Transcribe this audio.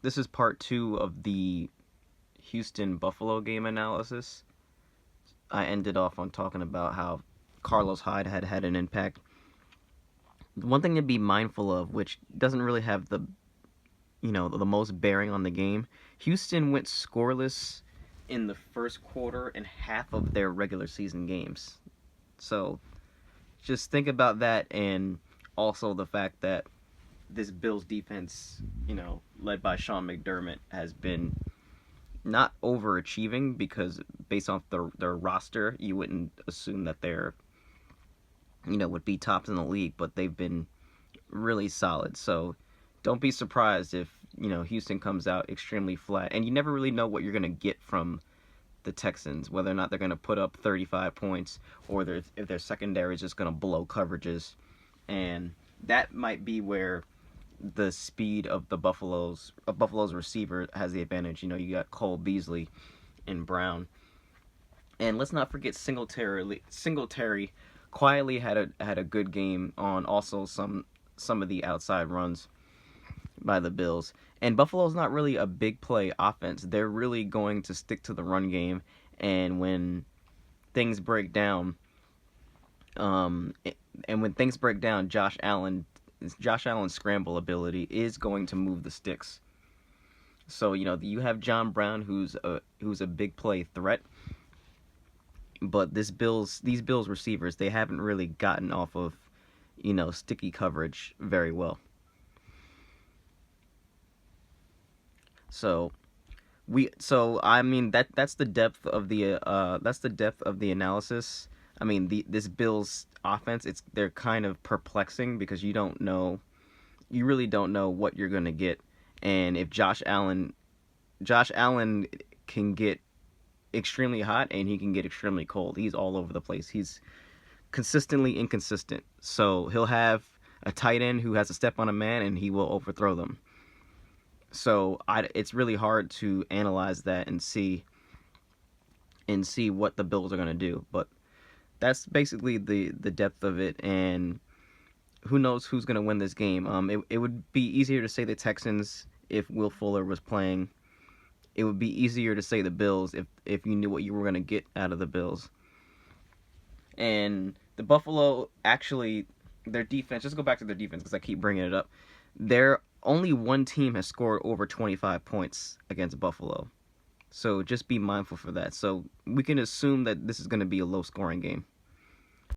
this is part two of the Houston Buffalo game analysis. I ended off on talking about how Carlos Hyde had an impact. One thing to be mindful of, which doesn't really have the most bearing on the game, Houston went scoreless in the first quarter in half of their regular season games. So just think about that, and also the fact that this Bills defense, led by Sean McDermott, has been not overachieving, because based off their roster, you wouldn't assume that they're would be tops in the league, but they've been really solid. So don't be surprised if Houston comes out extremely flat, and you never really know what you're gonna get from the Texans, whether or not they're gonna put up 35 points, or if their secondary is just gonna blow coverages, and that might be where the speed of Buffalo's receiver has the advantage. You got Cole Beasley and Brown, and let's not forget Singletary quietly had a good game on also some of the outside runs by the Bills. And Buffalo's not really a big play offense. They're really going to stick to the run game, and when things break down, um, and when things break down, Josh Allen's scramble ability is going to move the sticks. So you have John Brown, who's a big play threat, but these Bills receivers, they haven't really gotten off of sticky coverage very well. So I mean that's the depth of the analysis. I mean this Bills offense, they're kind of perplexing, because you really don't know what you're gonna get, and if Josh Allen can get extremely hot, and he can get extremely cold. He's all over the place. He's consistently inconsistent. So he'll have a tight end who has to step on a man, and he will overthrow them. So it's really hard to analyze that and see what the Bills are going to do. But that's basically the depth of it, and who knows who's going to win this game. It would be easier to say the Texans if Will Fuller was playing. It would be easier to say the Bills if you knew what you were going to get out of the Bills. And the Buffalo, actually, their defense, just go back to their defense because I keep bringing it up. Only one team has scored over 25 points against Buffalo. So just be mindful for that. So we can assume that this is going to be a low-scoring game.